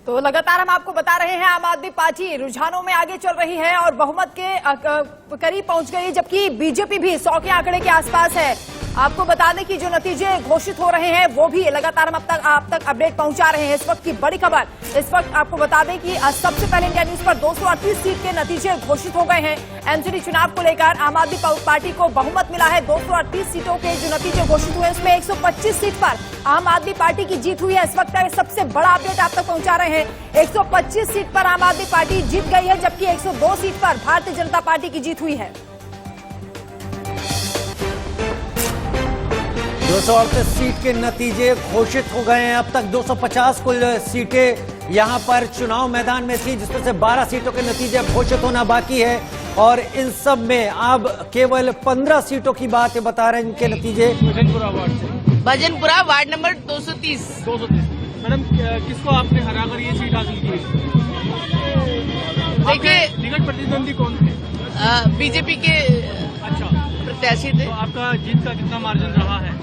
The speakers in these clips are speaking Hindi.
तो लगातार हम आपको बता रहे हैं आम आदमी पार्टी रुझानों में आगे चल रही है और बहुमत के करीब पहुंच गई, जबकि बीजेपी भी 100 के आंकड़े के आसपास है। आपको बता दें कि जो नतीजे घोषित हो रहे हैं वो भी लगातार हम आप तक अपडेट पहुंचा रहे हैं। इस वक्त की बड़ी खबर, इस वक्त आपको बता दें कि सबसे पहले इंडिया न्यूज पर 238 सीट के नतीजे घोषित हो गए हैं। एमसीडी चुनाव को लेकर आम आदमी पार्टी को बहुमत मिला है। 238 सीटों के जो नतीजे घोषित हुए उसमें 125 सीट पर आम आदमी पार्टी की जीत हुई है। इस वक्त का सबसे बड़ा अपडेट आप तक पहुंचा रहे हैं। 125 सीट पर आम आदमी पार्टी जीत गई है, जबकि 102 सीट पर भारतीय जनता पार्टी की जीत हुई है। 238 सीट के नतीजे घोषित हो गए हैं। अब तक 250 कुल सीटें यहां पर चुनाव मैदान में थी, जिसमें से 12 सीटों के नतीजे घोषित होना बाकी है और इन सब में अब केवल 15 सीटों की बात बता रहे हैं इनके नतीजे। Bhajanpura ward number 230। मैडम, किसको आपने हराकर ये सीट हासिल की? देखिए, निकट प्रतिद्वंदी कौन थे? बीजेपी के प्रत्याशी थे। तो आपका जीत का कितना मार्जिन रहा है?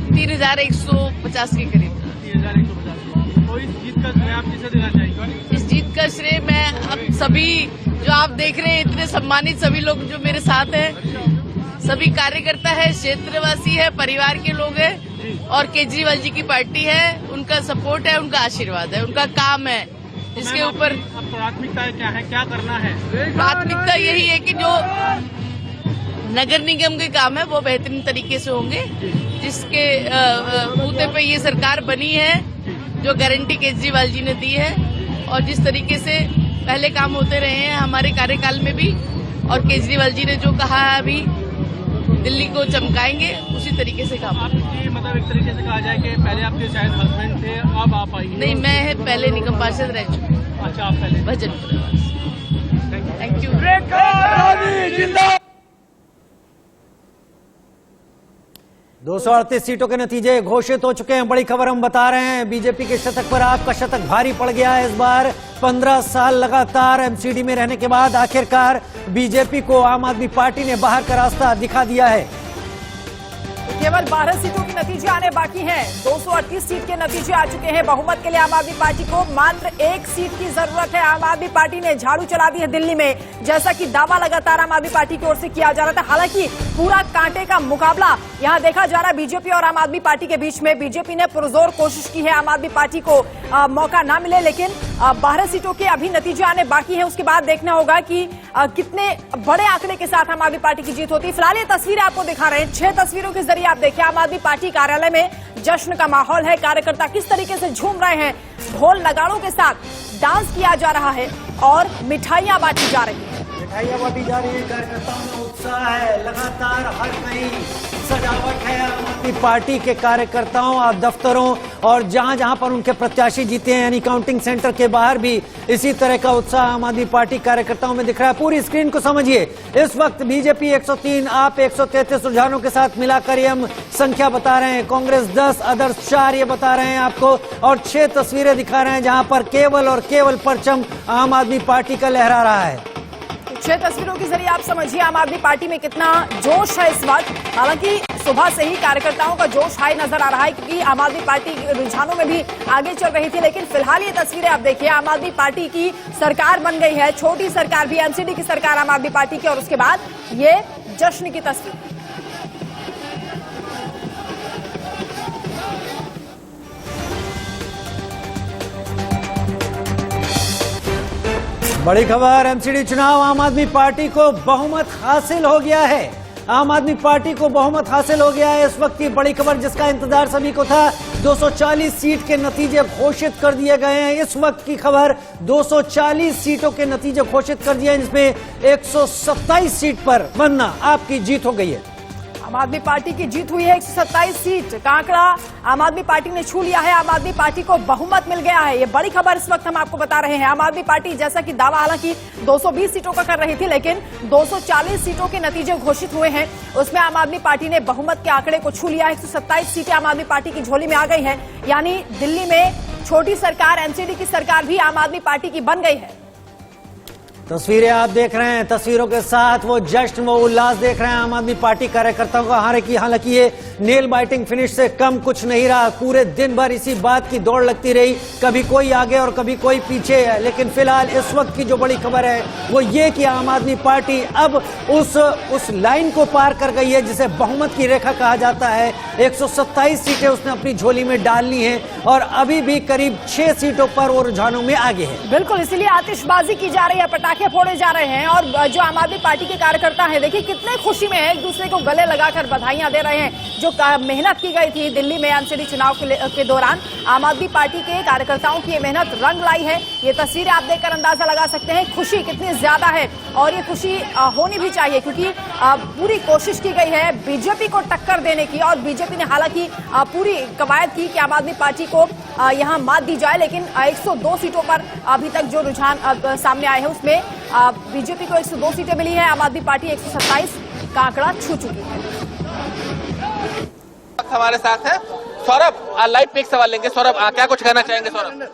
3150 के करीब। 3150। तो इस जीत का श्रेय आप किसे देना चाहेंगे? इस जीत का श्रेय मैं अब सभी जो आप देख रहे हैं, इतने सम्मानित सभी लोग जो मेरे साथ हैं, सभी कार्यकर्ता है, क्षेत्रवासी है, परिवार के लोग हैं और केजरीवाल जी की पार्टी है, उनका सपोर्ट है, उनका आशीर्वाद है, उनका काम है जिसके ऊपर। प्राथमिकताएं क्या है, क्या करना है? प्राथमिकता यही है कि जो नगर निगम के काम है वो बेहतरीन तरीके से होंगे, जिसके बूते पे ये सरकार बनी है, जो गारंटी केजरीवाल जी ने दी है और जिस तरीके से पहले काम होते रहे हैं हमारे कार्यकाल में भी, और केजरीवाल जी ने जो कहा है अभी दिल्ली को चमकाएंगे, उसी तरीके से काम। आपकी मतलब एक तरीके से कहा जाए कि पहले आपके शायद हस्बैंड थे, अब आप आई? नहीं, मैं पहले निगम पार्षद रह चुकी हूँ। अच्छा, आप पहले भजनपुरा। Thank you. 238 सीटों के नतीजे घोषित हो चुके हैं। बड़ी खबर हम बता रहे हैं, बीजेपी के शतक पर आपका शतक भारी पड़ गया है। इस बार 15 साल लगातार एमसीडी में रहने के बाद आखिरकार बीजेपी को आम आदमी पार्टी ने बाहर का रास्ता दिखा दिया है। केवल 12 सीटों के नतीजे आने बाकी हैं। 238 सीट के नतीजे आ चुके हैं। बहुमत के लिए आम आदमी पार्टी को मात्र 1 सीट की जरूरत है। आम आदमी पार्टी ने झाड़ू चला दी है दिल्ली में, जैसा कि दावा लगातार आम आदमी पार्टी की ओर से किया जा रहा था। हालांकि पूरा कांटे का मुकाबला यहां देखा जा रहा है बीजेपी और आम आदमी पार्टी के बीच में। बीजेपी ने पुरजोर कोशिश की है आम आदमी पार्टी को मौका ना मिले, लेकिन 12 सीटों के अभी नतीजे आने बाकी है। उसके बाद देखना होगा कि कितने बड़े आंकड़े के साथ आम आदमी पार्टी की जीत होती है। फिलहाल ये तस्वीरें आपको दिखा रहे हैं। 6 तस्वीरों के जरिए आप देखिए, आम आदमी पार्टी कार्यालय में जश्न का माहौल है। कार्यकर्ता किस तरीके से झूम रहे हैं, ढोल नगाड़ों के साथ डांस किया जा रहा है और मिठाइयां बांटी जा रही है। मिठाइयां बांटी जा रही है, कार्यकर्ताओं में उत्साह है, लगातार हर कहीं सजावट है। आम आदमी पार्टी के कार्यकर्ताओं और दफ्तरों और जहां जहां पर उनके प्रत्याशी जीते हैं, यानी काउंटिंग सेंटर के बाहर भी इसी तरह का उत्साह आम आदमी पार्टी कार्यकर्ताओं में दिख रहा है। पूरी स्क्रीन को समझिए। इस वक्त बीजेपी 103, आप 133 रुझानों के साथ मिलाकर ये हम संख्या बता रहे हैं। कांग्रेस 10, अदर्स 4 ये बता रहे हैं आपको, और 6 तस्वीरें दिखा रहे हैं जहां पर केवल और केवल परचम आम आदमी पार्टी का लहरा रहा है। 6 तस्वीरों के जरिए आप समझिए आम आदमी पार्टी में कितना जोश है इस वक्त। हालांकि सुबह से ही कार्यकर्ताओं का जोश हाई नजर आ रहा है, क्योंकि आम आदमी पार्टी रुझानों में भी आगे चल रही थी। लेकिन फिलहाल ये तस्वीरें आप देखिए, आम आदमी पार्टी की सरकार बन गई है, छोटी सरकार भी, एमसीडी की सरकार आम आदमी पार्टी की, और उसके बाद ये जश्न की तस्वीर। बड़ी खबर, एमसीडी चुनाव, आम आदमी पार्टी को बहुमत हासिल हो गया है। आम आदमी पार्टी को बहुमत हासिल हो गया है। इस वक्त की बड़ी खबर जिसका इंतजार सभी को था, 240 सीट के नतीजे घोषित कर दिए गए हैं। इस वक्त की खबर, 240 सीटों के नतीजे घोषित कर दिए हैं, जिसमें 127 सीट पर बनना आपकी जीत हो गई है। आम आदमी पार्टी की जीत हुई है। 127 सीट का आंकड़ा आम आदमी पार्टी ने छू लिया है। आम आदमी पार्टी को बहुमत मिल गया है। ये बड़ी खबर इस वक्त हम आपको बता रहे हैं। आम आदमी पार्टी जैसा कि दावा हालांकि 220 सीटों का कर रही थी, लेकिन 240 सीटों के नतीजे घोषित हुए हैं। उसमें आम आदमी पार्टी ने बहुमत के आंकड़े को छू लिया है। 127 सीटें आम आदमी पार्टी की झोली में आ गई हैं, यानी दिल्ली में छोटी सरकार, एमसीडी की सरकार भी आम आदमी पार्टी की बन गई है। तस्वीरें आप देख रहे हैं, तस्वीरों के साथ वो जश्न वो उल्लास देख रहे हैं आम आदमी पार्टी कार्यकर्ताओं का। हालांकि ये नेल बाइटिंग फिनिश से कम कुछ नहीं रहा। पूरे दिन भर इसी बात की दौड़ लगती रही, कभी कोई आगे और कभी कोई पीछे है। लेकिन फिलहाल इस वक्त की जो बड़ी खबर है वो ये कि आम आदमी पार्टी अब उस लाइन को पार कर गई है जिसे बहुमत की रेखा कहा जाता है। 127 सीटें उसने अपनी झोली में डाल ली हैं और अभी भी करीब 6 सीटों पर वो रुझानों में आगे है। बिल्कुल, इसीलिए आतिशबाजी की जा रही है, पटाखे फोड़े जा रहे हैं और जो आम आदमी पार्टी के कार्यकर्ता हैं देखिए कितने खुशी में है, एक दूसरे को गले लगाकर बधाइयां दे रहे हैं। जो मेहनत की गई थी दिल्ली में एमसीडी चुनाव के दौरान, आम आदमी पार्टी के कार्यकर्ताओं की ये मेहनत रंग लाई है। ये तस्वीरें आप देखकर अंदाजा लगा सकते हैं खुशी कितनी ज्यादा है और ये खुशी होनी भी चाहिए क्योंकि पूरी कोशिश की गई है बीजेपी को टक्कर देने की और बीजेपी ने हालांकि पूरी कवायद की कि आम आदमी पार्टी को यहां मात दी जाए। लेकिन 102 सीटों पर अभी तक जो रुझान सामने आए हैं उसमें बीजेपी को 102 सीटें मिली है, आम आदमी पार्टी 127 का आंकड़ा छू चुकी है। हमारे साथ है सौरभ, लाइव पे एक सवाल लेंगे। सौरभ, क्या कुछ कहना चाहेंगे सौरभ?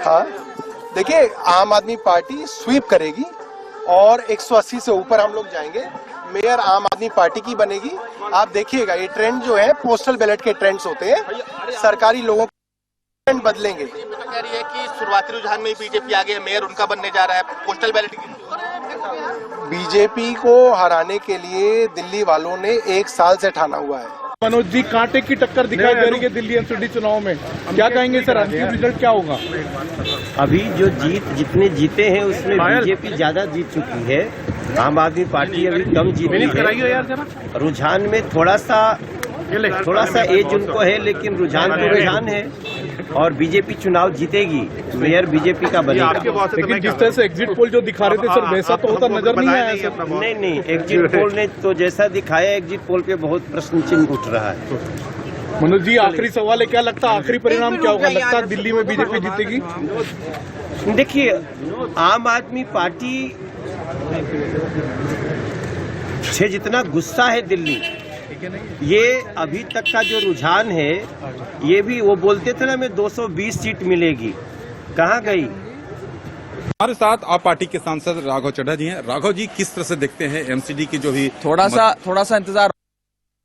हाँ, देखिए आम आदमी पार्टी स्वीप करेगी और 180 से ऊपर हम लोग जाएंगे। मेयर आम आदमी पार्टी की बनेगी। आप देखिएगा ये ट्रेंड जो है पोस्टल बैलेट के ट्रेंड्स होते हैं, सरकारी लोगों के ट्रेंड बदलेंगे। कह रही है कि शुरुआती रुझान में बीजेपी आगे है, मेयर उनका बनने जा रहा है, पोस्टल बैलेट की। बीजेपी को हराने के लिए दिल्ली वालों ने 1 साल से ठाना हुआ है। मनोज जी, कांटे की टक्कर दिखाई दे रही है दिल्ली एमसीडी चुनाव में, क्या कहेंगे सर, अंतिम रिजल्ट क्या होगा? अभी जो जीतने जीते हैं उसमें बीजेपी ज्यादा जीत चुकी है, आम आदमी पार्टी अभी कम जीती है। रुझान में थोड़ा सा एज उनको है लेकिन रुझान तो रुझान है और बीजेपी चुनाव जीतेगी, मेयर बीजेपी का बनेगा। लेकिन जिस तरह से एग्जिट पोल जो दिखा रहे थे सर वैसा तो होता नजर नहीं आया सर। नहीं, एग्जिट पोल ने तो जैसा दिखाया, एग्जिट पोल पे बहुत प्रश्न चिन्ह उठ रहा है। मनोज जी, आखिरी सवाल है, क्या लगता है आखिरी परिणाम क्या होगा? लगता है दिल्ली में बीजेपी जीतेगी? देखिए, आम आदमी पार्टी से जितना गुस्सा है दिल्ली, ये अभी तक का जो रुझान है, ये भी वो बोलते थे ना हमें 220 सीट मिलेगी, कहाँ गई? हमारे साथ आप पार्टी के सांसद राघव चड्ढा जी हैं। राघव जी, किस तरह से देखते हैं एमसीडी की जो भी थोड़ा सा इंतजार,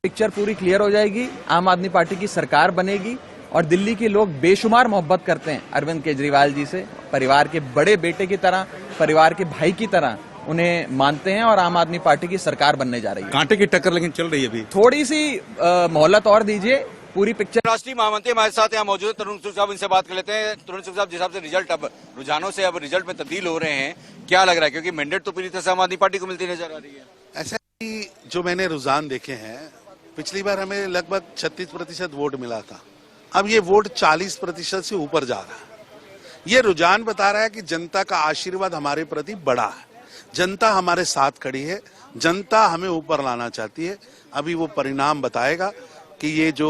पिक्चर पूरी क्लियर हो जाएगी, आम आदमी पार्टी की सरकार बनेगी और दिल्ली के लोग बेशुमार मोहब्बत करते हैं अरविंद केजरीवाल जी से, परिवार के बड़े बेटे की तरह, परिवार के भाई की तरह उन्हें मानते हैं और आम आदमी पार्टी की सरकार बनने जा रही है। कांटे की टक्कर लेकिन चल रही है, अभी थोड़ी सी मोहलत और दीजिए, पूरी पिक्चर। राष्ट्रीय महामंत्री हमारे साथ यहाँ मौजूद है तरुण चुग साहब, इनसे बात कर लेते हैं। तरुण चुग साहब, जिस हिसाब से रिजल्ट अब रुझानों से अब रिजल्ट में तब्दील हो रहे हैं, क्या लग रहा है? क्योंकि मैंडेट तो पूरी तरह से आम आदमी पार्टी को मिलती नजर आ रही है। ऐसा कि जो मैंने रुझान देखे हैं, पिछली बार हमें लगभग 36% वोट मिला था, अब ये वोट 40% से ऊपर जा रहा है। ये रुझान बता रहा है कि जनता का आशीर्वाद हमारे प्रति बड़ा है, जनता हमारे साथ खड़ी है, जनता हमें ऊपर लाना चाहती है। अभी वो परिणाम बताएगा कि ये जो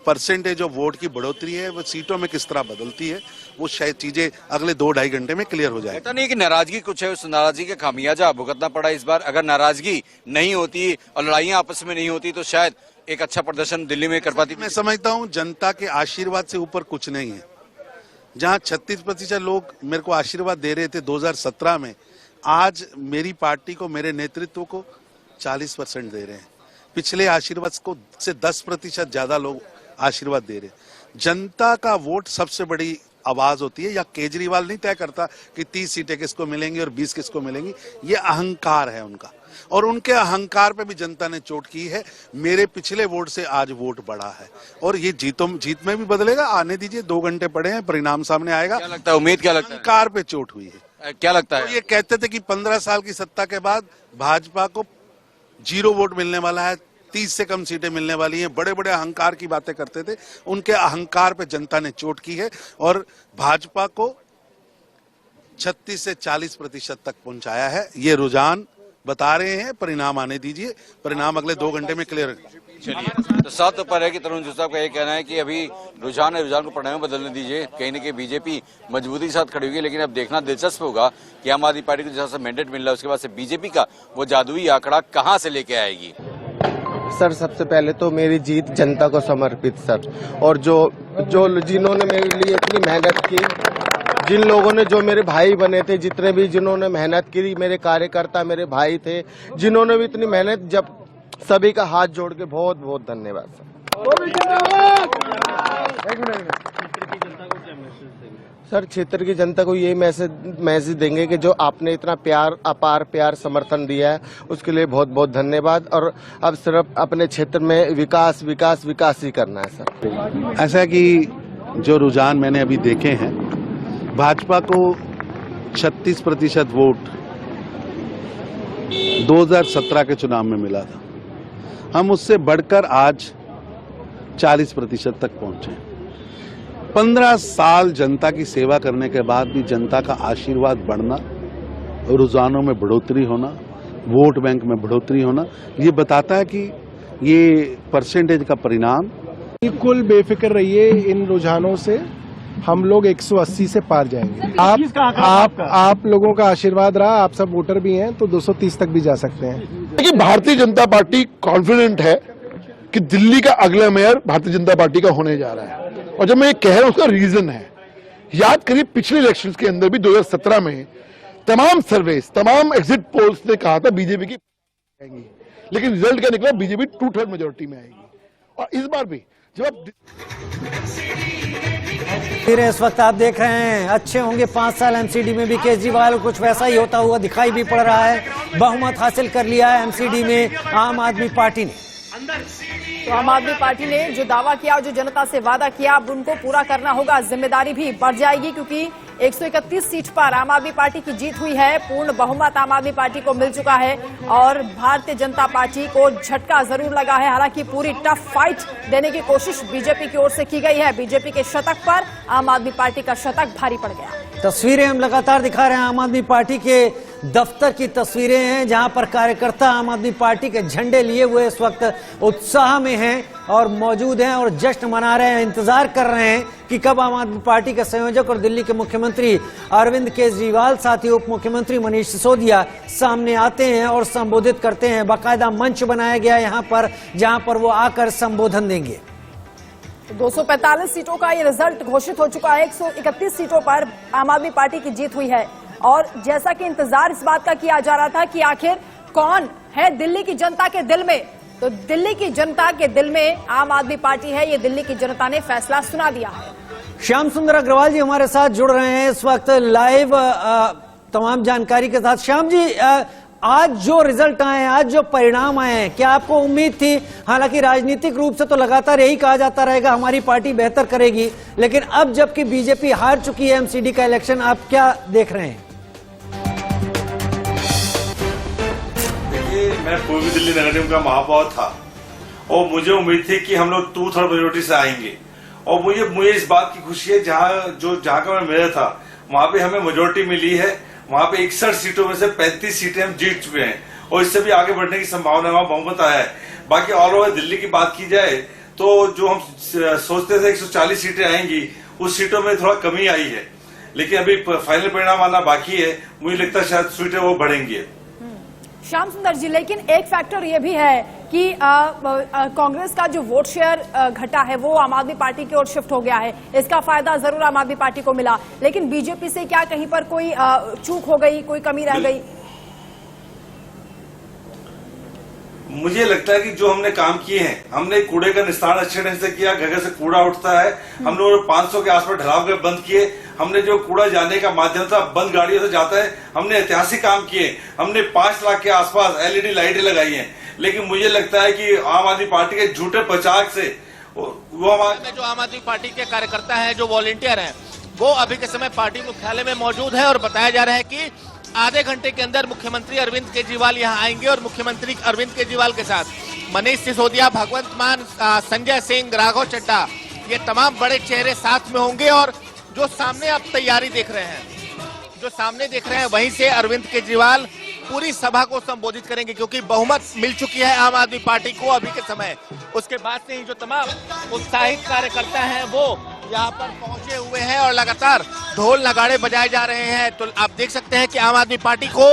परसेंटेज ऑफ वोट की बढ़ोतरी है वो सीटों में किस तरह बदलती है, वो शायद चीजें अगले 2-2.5 घंटे में क्लियर हो जाए। ऐसा नहीं कि नाराजगी कुछ है, उस नाराजगी का खामियाजा भुगतना पड़ा इस बार। अगर नाराजगी नहीं होती और लड़ाइयां आपस में नहीं होती तो शायद एक अच्छा प्रदर्शन दिल्ली में कर पाती। मैं समझता हूँ जनता के आशीर्वाद से ऊपर कुछ नहीं है। जहाँ 36% लोग मेरे को आशीर्वाद दे रहे थे 2017 में, आज मेरी पार्टी को, मेरे नेतृत्व को 40% दे रहे हैं। पिछले आशीर्वाद को से 10% ज्यादा लोग आशीर्वाद दे रहे हैं। जनता का वोट सबसे बड़ी आवाज होती है, या केजरीवाल नहीं तय करता कि 30 सीटें किसको मिलेंगी और 20 किसको मिलेंगी। ये अहंकार है उनका और उनके अहंकार पे भी जनता ने चोट की है। मेरे पिछले वोट से आज वोट बढ़ा है और ये जीत में भी बदलेगा। आने दीजिए, 2 घंटे पड़े हैं, परिणाम सामने आएगा। क्या लगता है, उम्मीद क्या लगता है? अहंकार पे चोट हुई है। क्या लगता है? तो ये कहते थे कि 15 साल की सत्ता के बाद भाजपा को 0 वोट मिलने वाला है, 30 से कम सीटें मिलने वाली हैं, बड़े बड़े अहंकार की बातें करते थे। उनके अहंकार पे जनता ने चोट की है और भाजपा को 36 से 40% तक पहुंचाया है। ये रुझान बता रहे हैं, परिणाम आने दीजिए, परिणाम अगले 2 घंटे में क्लियर। चलिए, तो साफ तौर पर है कि तरुण चुग साहब का ये कहना है कि अभी रुझान को परिणाम में बदलने दीजिए। कहीं न कहीं बीजेपी मजबूती के साथ खड़ी हुई है, लेकिन अब देखना दिलचस्प होगा कि आम आदमी पार्टी को जैसा मैंडेट मिल रहा है उसके बाद से बीजेपी का वो जादुई आंकड़ा कहां से लेके आएगी। सर, सबसे पहले तो मेरी जीत जनता को समर्पित सर, और जो जिन्होंने मेरे लिए इतनी मेहनत की, जिन लोगों ने जो मेरे भाई बने थे, जितने भी जिन्होंने मेहनत की, मेरे कार्यकर्ता मेरे भाई थे, जिन्होंने भी इतनी मेहनत, जब सभी का हाथ जोड़ के बहुत बहुत धन्यवाद सर। सर क्षेत्र की जनता को ये मैसेज देंगे कि जो आपने इतना प्यार, अपार प्यार समर्थन दिया है, उसके लिए बहुत बहुत धन्यवाद। और अब सिर्फ अपने क्षेत्र में विकास विकास विकास ही करना है सर। ऐसा कि जो रुझान मैंने अभी देखे हैं, भाजपा को 36% वोट 2017 के चुनाव में मिला था। हम उससे बढ़कर आज 40% तक पहुंचे। 15 साल जनता की सेवा करने के बाद भी जनता का आशीर्वाद बढ़ना, रुझानों में बढ़ोतरी होना, वोट बैंक में बढ़ोतरी होना, ये बताता है कि ये परसेंटेज का परिणाम। बिल्कुल बेफिक्र रहिए, इन रुझानों से हम लोग 180 से पार जाएंगे। आप लोगों का आशीर्वाद रहा, आप सब वोटर भी हैं, तो 230 तक भी जा सकते हैं। देखिए, भारतीय जनता पार्टी कॉन्फिडेंट है कि दिल्ली का अगला मेयर भारतीय जनता पार्टी का होने जा रहा है। और जब मैं ये कह रहा हूं, उसका रीजन है, याद करिए पिछले इलेक्शंस के अंदर भी 2017 में तमाम सर्वेस, तमाम एग्जिट पोल्स ने कहा था बीजेपी की आएंगी, लेकिन रिजल्ट क्या निकला, बीजेपी 2/3 मेजोरिटी में आएगी। और इस बार भी जब आप फिर इस वक्त आप देख रहे हैं, अच्छे होंगे 5 साल एमसीडी में भी केजरीवाल, कुछ वैसा ही होता हुआ दिखाई भी पड़ रहा है। बहुमत हासिल कर लिया है एमसीडी में आम आदमी पार्टी ने। तो आम आदमी पार्टी ने जो दावा किया, जो जनता से वादा किया, अब उनको पूरा करना होगा। जिम्मेदारी भी बढ़ जाएगी क्योंकि 131 सीट पर आम आदमी पार्टी की जीत हुई है। पूर्ण बहुमत आम आदमी पार्टी को मिल चुका है और भारतीय जनता पार्टी को झटका जरूर लगा है। हालांकि पूरी टफ फाइट देने की कोशिश बीजेपी की ओर से की गई है। बीजेपी के शतक पर आम आदमी पार्टी का शतक भारी पड़ गया। तस्वीरें हम लगातार दिखा रहे हैं, आम आदमी पार्टी के दफ्तर की तस्वीरें हैं, जहां पर कार्यकर्ता आम आदमी पार्टी के झंडे लिए हुए इस वक्त उत्साह में हैं और मौजूद हैं और जश्न मना रहे हैं, इंतजार कर रहे हैं कि कब आम आदमी पार्टी के संयोजक और दिल्ली के मुख्यमंत्री अरविंद केजरीवाल, साथ ही उप मुख्यमंत्री मनीष सिसोदिया सामने आते हैं और संबोधित करते हैं। बाकायदा मंच बनाया गया यहाँ पर, जहां पर वो आकर संबोधन देंगे। 245 सीटों का ये रिजल्ट घोषित हो चुका है। 131 सीटों पर आम आदमी पार्टी की जीत हुई है और जैसा कि इंतजार इस बात का किया जा रहा था कि आखिर कौन है दिल्ली की जनता के दिल में, तो दिल्ली की जनता के दिल में आम आदमी पार्टी है। ये दिल्ली की जनता ने फैसला सुना दिया है। श्याम सुंदर अग्रवाल जी हमारे साथ जुड़ रहे हैं इस वक्त लाइव तमाम जानकारी के साथ। श्याम जी, आज जो रिजल्ट आए हैं, आज जो परिणाम आए हैं, क्या आपको उम्मीद थी? हालांकि राजनीतिक रूप से तो लगातार यही कहा जाता रहेगा हमारी पार्टी बेहतर करेगी, लेकिन अब जबकि बीजेपी हार चुकी है एमसीडी का इलेक्शन, आप क्या देख रहे हैं? देखिए, मैं पूर्वी दिल्ली नगर निगम का महापौर था और मुझे उम्मीद थी कि हम लोग 2/3 मेजोरिटी से आएंगे और मुझे इस बात की खुशी है जहां का मैं मेयर था वहां पे हमें मेजोरिटी मिली है। वहां पे 61 सीटों में से 35 सीटें हम जीत चुके हैं और इससे भी आगे बढ़ने की संभावना है, वहां बहुमत आया है। बाकी ऑल ओवर दिल्ली की बात की जाए तो जो हम सोचते थे 140 सीटें आएंगी, उस सीटों में थोड़ा कमी आई है, लेकिन अभी फाइनल परिणाम आना बाकी है। मुझे लगता है शायद सीटें वो बढ़ेंगी। श्याम सुंदर जी, लेकिन एक फैक्टर ये भी है कि कांग्रेस का जो वोट शेयर घटा है वो आम आदमी पार्टी की ओर शिफ्ट हो गया है। इसका फायदा जरूर आम आदमी पार्टी को मिला, लेकिन बीजेपी से क्या कहीं पर कोई चूक हो गई, कोई कमी रह गई? मुझे लगता है कि जो हमने काम किए हैं, हमने कूड़े का निस्तारण अच्छे ढंग से किया। घर से कूड़ा उठता है, हम लोग 500 के आसपास ढलाव के बंद किए। हमने जो कूड़ा जाने का माध्यम था बंद गाड़ियों से जाता है, हमने ऐतिहासिक काम किए। हमने 5 लाख के आसपास एलईडी लाइटें लगाई हैं। लेकिन मुझे लगता है कि आम आदमी पार्टी के झूठे प्रचार से वो हमारे जो आम आदमी पार्टी के कार्यकर्ता हैं, जो वॉलेंटियर हैं, वो अभी के समय पार्टी मुख्यालय में मौजूद है और बताया जा रहा है कि आधे घंटे के अंदर मुख्यमंत्री अरविंद केजरीवाल यहां आएंगे और मुख्यमंत्री अरविंद केजरीवाल के साथ मनीष सिसोदिया, भगवंत मान, संजय सिंह, राघव चड्ढा, ये तमाम बड़े चेहरे साथ में होंगे। और जो सामने आप तैयारी देख रहे हैं, वहीं से अरविंद केजरीवाल पूरी सभा को संबोधित करेंगे, क्योंकि बहुमत मिल चुकी है आम आदमी पार्टी को अभी के समय। उसके बाद से ही जो तमाम उत्साहित कार्यकर्ता हैं वो यहाँ पर पहुंचे हुए हैं और लगातार ढोल नगाड़े बजाए जा रहे हैं। तो आप देख सकते हैं कि आम आदमी पार्टी को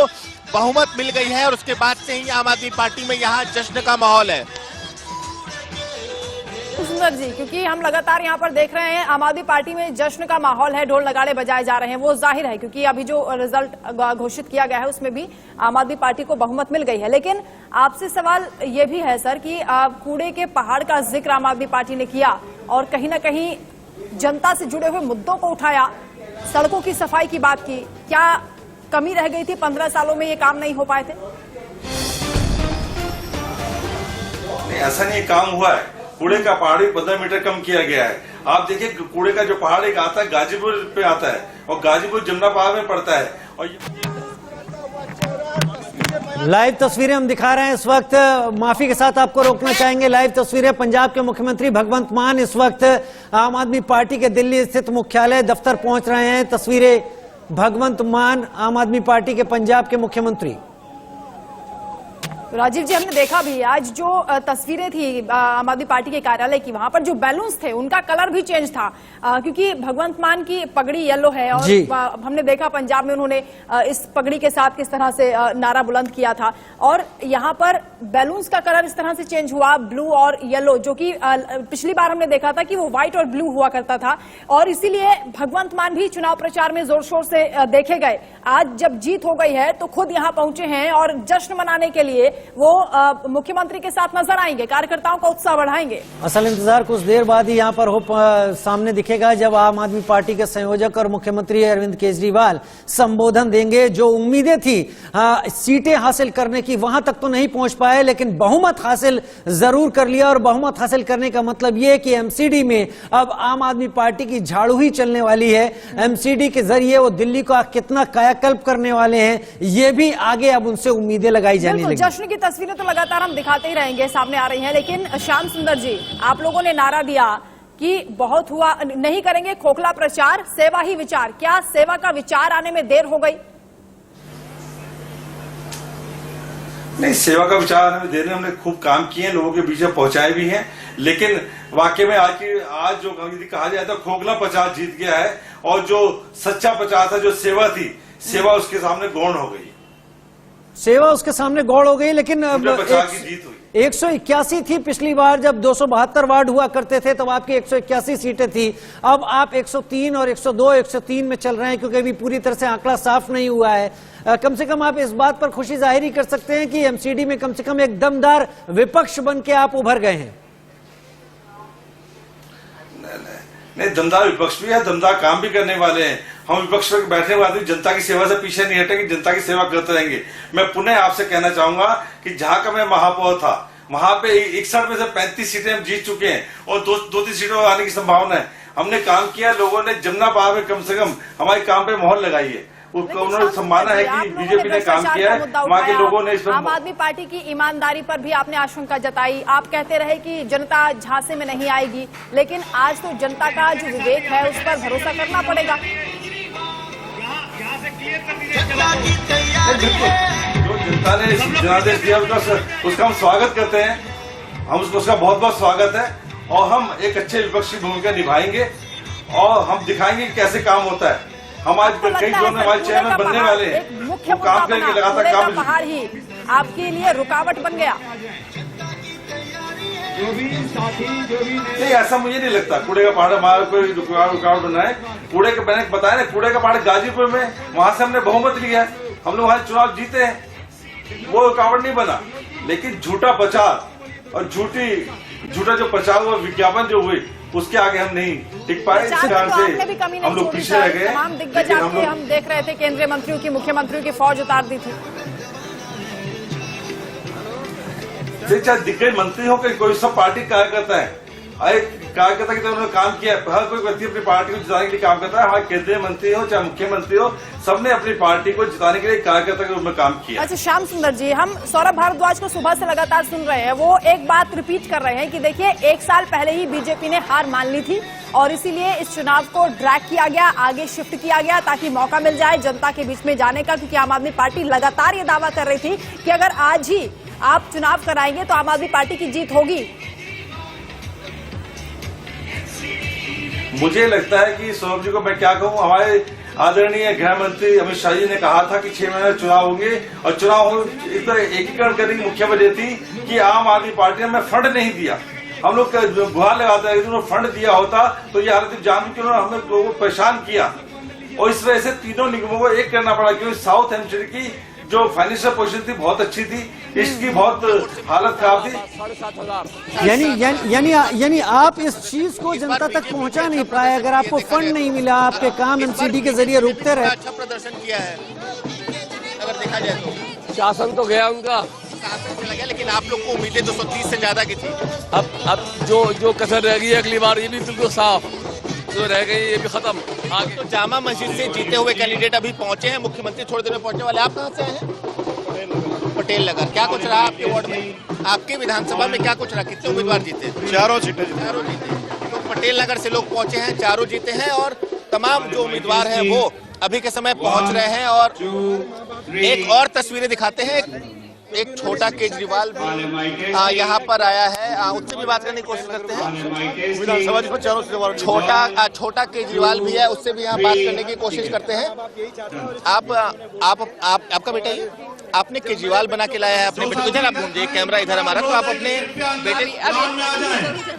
बहुमत मिल गई है और उसके बाद से ही आम आदमी पार्टी में यहाँ जश्न का माहौल है। शाम सुंदर जी, क्योंकि हम लगातार यहाँ पर देख रहे हैं आम आदमी पार्टी में जश्न का माहौल है, ढोल नगाड़े बजाए जा रहे हैं, वो जाहिर है क्योंकि अभी जो रिजल्ट घोषित किया गया है उसमें भी आम आदमी पार्टी को बहुमत मिल गई है। लेकिन आपसे सवाल ये भी है सर कि कूड़े के पहाड़ का जिक्र आम आदमी पार्टी ने किया और कहीं ना कहीं जनता से जुड़े हुए मुद्दों को उठाया, सड़कों की सफाई की बात की, क्या कमी रह गई थी? 15 सालों में ये काम नहीं हो पाए थे? नहीं, ऐसा नहीं काम हुआ है। कूड़े का पहाड़ 15 मीटर कम किया गया है। आप देखिए कूड़े का जो पहाड़ एक आता है गाजीपुर पे आता है और गाजीपुर जमुना पहाड़ में पड़ता है। और लाइव तस्वीरें हम दिखा रहे हैं इस वक्त, माफी के साथ आपको रोकना चाहेंगे। लाइव तस्वीरें, पंजाब के मुख्यमंत्री भगवंत मान इस वक्त आम आदमी पार्टी के दिल्ली स्थित मुख्यालय दफ्तर पहुंच रहे हैं। तस्वीरें भगवंत मान, आम आदमी पार्टी के पंजाब के मुख्यमंत्री। राजीव जी, हमने देखा भी आज जो तस्वीरें थी आम आदमी पार्टी के कार्यालय की, वहां पर जो बैलून्स थे उनका कलर भी चेंज था, क्योंकि भगवंत मान की पगड़ी येलो है और हमने देखा पंजाब में उन्होंने इस पगड़ी के साथ किस तरह से नारा बुलंद किया था और यहाँ पर बैलून्स का कलर इस तरह से चेंज हुआ, ब्लू और येलो, जो कि पिछली बार हमने देखा था कि वो व्हाइट और ब्लू हुआ करता था और इसीलिए भगवंत मान भी चुनाव प्रचार में जोर शोर से देखे गए। आज जब जीत हो गई है तो खुद यहाँ पहुंचे हैं और जश्न मनाने के लिए वो मुख्यमंत्री के साथ नजर आएंगे, कार्यकर्ताओं का उत्साह बढ़ाएंगे। असल इंतजार कुछ देर बाद ही यहाँ पर सामने दिखेगा जब आम आदमी पार्टी के संयोजक और मुख्यमंत्री अरविंद केजरीवाल संबोधन देंगे। जो उम्मीदें थी सीटें हासिल करने की, वहां तक तो नहीं पहुंच पाए, लेकिन बहुमत हासिल जरूर कर लिया और बहुमत हासिल करने का मतलब यह कि एमसीडी में अब आम आदमी पार्टी की झाड़ू ही चलने वाली है। एमसीडी के जरिए वो दिल्ली का कितना कायाकल्प करने वाले हैं, ये भी आगे अब उनसे उम्मीदें लगाई जाने लगी। जश्न की तस्वीरें तो लगातार हम दिखाते ही रहेंगे, सामने आ रही हैं, लेकिन श्याम सुंदर जी, आप लोगों ने नारा दिया कि बहुत हुआ, नहीं करेंगे खोखला प्रचार, सेवा ही विचार। क्या सेवा का विचार आने में देर हो गई? नहीं, सेवा का विचार आने में देर नहीं, हमने खूब काम किए हैं, लोगों के बीच में पहुंचाए भी हैं, लेकिन वाकई में आज जो कहा जाए तो खोखला प्रचार जीत गया है और जो सच्चा प्रचार था, जो सेवा थी, सेवा उसके सामने गौण हो गई। सेवा उसके सामने गौड़ हो गई, लेकिन 181 थी पिछली बार जब 272 वार्ड हुआ करते थे, तब आपकी 181 सीटें थी। अब आप 103 और 102, 103 में चल रहे हैं, क्योंकि अभी पूरी तरह से आंकड़ा साफ नहीं हुआ है। कम से कम आप इस बात पर खुशी जाहिर ही कर सकते हैं कि एमसीडी में कम से कम एक दमदार विपक्ष बन के आप उभर गए हैं। नहीं, दमदार विपक्ष भी है, दमदार काम भी करने वाले हैं। हम विपक्ष में बैठने वाले जनता की सेवा से पीछे नहीं हटेंगे, जनता की सेवा करते रहेंगे। मैं पुनः आपसे कहना चाहूंगा कि जहां का मैं महापौर था, वहां पे 61 में से 35 सीटें हम जीत चुके हैं और दो तीन सीटों आने की संभावना है। हमने काम किया, लोगों ने जमुना पहाड़ में कम से कम हमारे काम पे मोहर लगाई है, उन्होंने सम्माना है कि बीजेपी ने काम किया है, वहां के लोगों ने इस पर। आम आदमी पार्टी की ईमानदारी पर भी आपने आशंका जताई। आप कहते रहे कि जनता झांसे में नहीं आएगी, लेकिन आज तो जनता का जो विवेक है उस पर भरोसा करना पड़ेगा। जो जनता ने जनादेश दिया उसका हम स्वागत करते हैं, हम उसका बहुत बहुत स्वागत है और हम एक अच्छे विपक्षी भूमिका निभाएंगे और हम दिखाएंगे कि कैसे काम होता है। हम आज कई जोन में हमारे चेयरमैन बनने वाले हैं, मुख्य काम करेंगे लगातार काम। पहाड़ ही आपके लिए रुकावट बन गया? नहीं, ऐसा मुझे नहीं लगता। कूड़े का पहाड़ हमारा कोई रुकावट बना है। कूड़े के मैंने बताया ना, कूड़े का पहाड़ गाजीपुर में, वहां से हमने बहुमत लिया है, हम लोग वहां चुनाव जीते हैं, वो रुकावट नहीं बना। लेकिन झूठा प्रचार और झूठा जो प्रचार हुआ, विज्ञापन जो हुए, उसके आगे हम नहीं टिक पाए, इस कारण से हम लोग पीछे रह गए। तमाम दिग्गज आपके हम देख रहे थे, केंद्रीय मंत्रियों की, मुख्यमंत्रियों की फौज उतार दी थी। चाहे दिग्गज मंत्री हो, कोई सब पार्टी कार्यकर्ता है, एक कार्यकर्ता की तरह उन्होंने काम किया है। हर कोई व्यक्ति अपनी पार्टी को जिताने के लिए काम करता है। हमारे केंद्रीय मंत्री हो चाहे मुख्यमंत्री हो, सबने अपनी पार्टी को जिताने के लिए कार्यकर्ता के रूप में काम किया। अच्छा श्याम सुंदर जी, हम सौरभ भारद्वाज को सुबह से लगातार सुन रहे हैं, वो एक बात रिपीट कर रहे हैं कि देखिए 1 साल पहले ही बीजेपी ने हार मान ली थी और इसीलिए इस चुनाव को ड्रैग किया गया, आगे शिफ्ट किया गया ताकि मौका मिल जाए जनता के बीच में जाने का, क्योंकि आम आदमी पार्टी लगातार ये दावा कर रही थी कि अगर आज ही आप चुनाव कराएंगे तो आम आदमी पार्टी की जीत होगी। मुझे लगता है कि सौरभ जी को मैं क्या कहूं, हमारे आदरणीय गृह मंत्री अमित शाह जी ने कहा था कि 6 महीने में चुनाव होंगे और चुनाव इस तरह एकीकरण करने की मुख्य वजह थी कि आम आदमी पार्टी ने हमें फंड नहीं दिया हम लोग गुहार लगाते हैं, उन्होंने फंड दिया होता तो ये हालत जान के उन्होंने हम लोगों को परेशान किया और इस वजह से तीनों निगमों को एक करना पड़ा, क्योंकि साउथ एमसीडी की जो फाइनेंशियल पोजीशन थी बहुत अच्छी थी, इसकी बहुत हालत खराब थी। यानी आप इस चीज को जनता तक पहुंचा नहीं पाए, अगर आपको फंड नहीं मिला, आपके काम एमसीडी के जरिए रुकते रहे। अच्छा प्रदर्शन किया है अगर देखा जाए तो, शासन तो गया उनका, लगा, लेकिन आप लोग को उम्मीदें 230 से ज्यादा की थी। अब जो कसर रह गई अगली बार ये भी बिल्कुल साफ जो रह गई ये भी खत्म। आगे तो जामा मस्जिद से जीते हुए कैंडिडेट अभी पहुंचे हैं, मुख्यमंत्री थोड़ी देर में पहुंचने वाले। आप कहां से आए हैं? पटेल नगर। क्या कुछ रहा आपके वार्ड में, आपके विधानसभा में क्या कुछ रहा, कितने उम्मीदवार जीते? चारों सीटें जीते। तो पटेल नगर से लोग पहुंचे हैं, चारों जीते हैं और तमाम जो उम्मीदवार हैं वो अभी के समय पहुंच रहे हैं। और एक और तस्वीरें दिखाते हैं, एक छोटा केजरीवाल भी यहाँ पर आया है, उससे भी बात करने की कोशिश करते हैं। छोटा केजरीवाल भी है, उससे भी यहाँ बात करने की कोशिश करते हैं। आपका बेटा ही आपने केजरीवाल बना के लाया है अपने बेटे को, इधर आप घूमिए, कैमरा इधर हमारा, तो आप अपने बेटे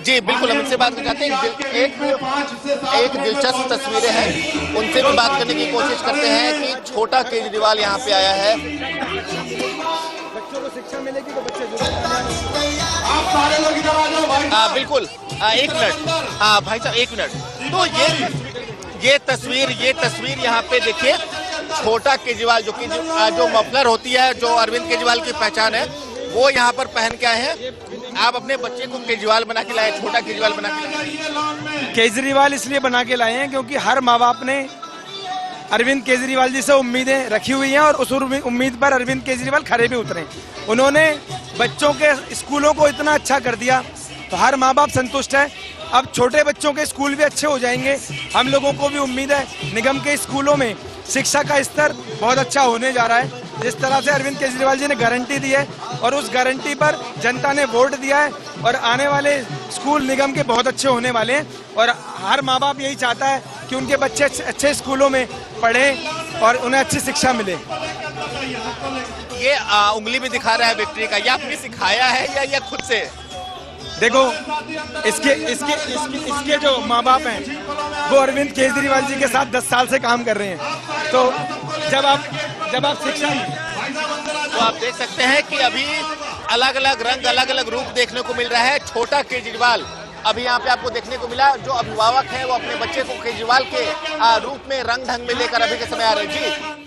जी बिल्कुल हम इनसे बात कर चाहते हैं। एक दिलचस्प तस्वीरें हैं, उनसे भी बात करने की कोशिश करते हैं कि छोटा केजरीवाल यहाँ पे आया है। बच्चों को शिक्षा मिलेगी तो बच्चे बिल्कुल। एक मिनट, भाई साहब एक मिनट। तो ये तस्वीर यहाँ पे देखिए, छोटा केजरीवाल जो मफलर होती है, जो अरविंद केजरीवाल की पहचान है, वो यहाँ पर पहन के आए हैं। आप अपने बच्चे को केजरीवाल बना के लाए, छोटा केजरीवाल बना के लाए। केजरीवाल इसलिए बना के लाए हैं क्योंकि हर माँ बाप ने अरविंद केजरीवाल जी से उम्मीदें रखी हुई हैं और उस उम्मीद पर अरविंद केजरीवाल खरे भी उतरे। उन्होंने बच्चों के स्कूलों को इतना अच्छा कर दिया तो हर माँ बाप संतुष्ट है। अब छोटे बच्चों के स्कूल भी अच्छे हो जाएंगे। हम लोगों को भी उम्मीद है निगम के स्कूलों में शिक्षा का स्तर बहुत अच्छा होने जा रहा है। जिस तरह से अरविंद केजरीवाल जी ने गारंटी दी है और उस गारंटी पर जनता ने वोट दिया है और आने वाले स्कूल निगम के बहुत अच्छे होने वाले हैं। और हर माँ बाप यही चाहता है कि उनके बच्चे अच्छे स्कूलों में पढ़ें और उन्हें अच्छी शिक्षा मिले। ये उंगली भी दिखा रहा है विक्ट्री का, ये आपने सिखाया है या खुद से? देखो इसके जो माँ बाप हैं वो अरविंद केजरीवाल जी के साथ 10 साल से काम कर रहे हैं। तो जब आप शिक्षा, तो आप देख सकते हैं कि अभी अलग अलग रंग, अलग अलग रूप देखने को मिल रहा है। छोटा केजरीवाल अभी यहाँ पे आपको देखने को मिला, जो अभिभावक है वो अपने बच्चे को केजरीवाल के रूप में, रंग ढंग में लेकर अभी के समय आ रहे हैं। जी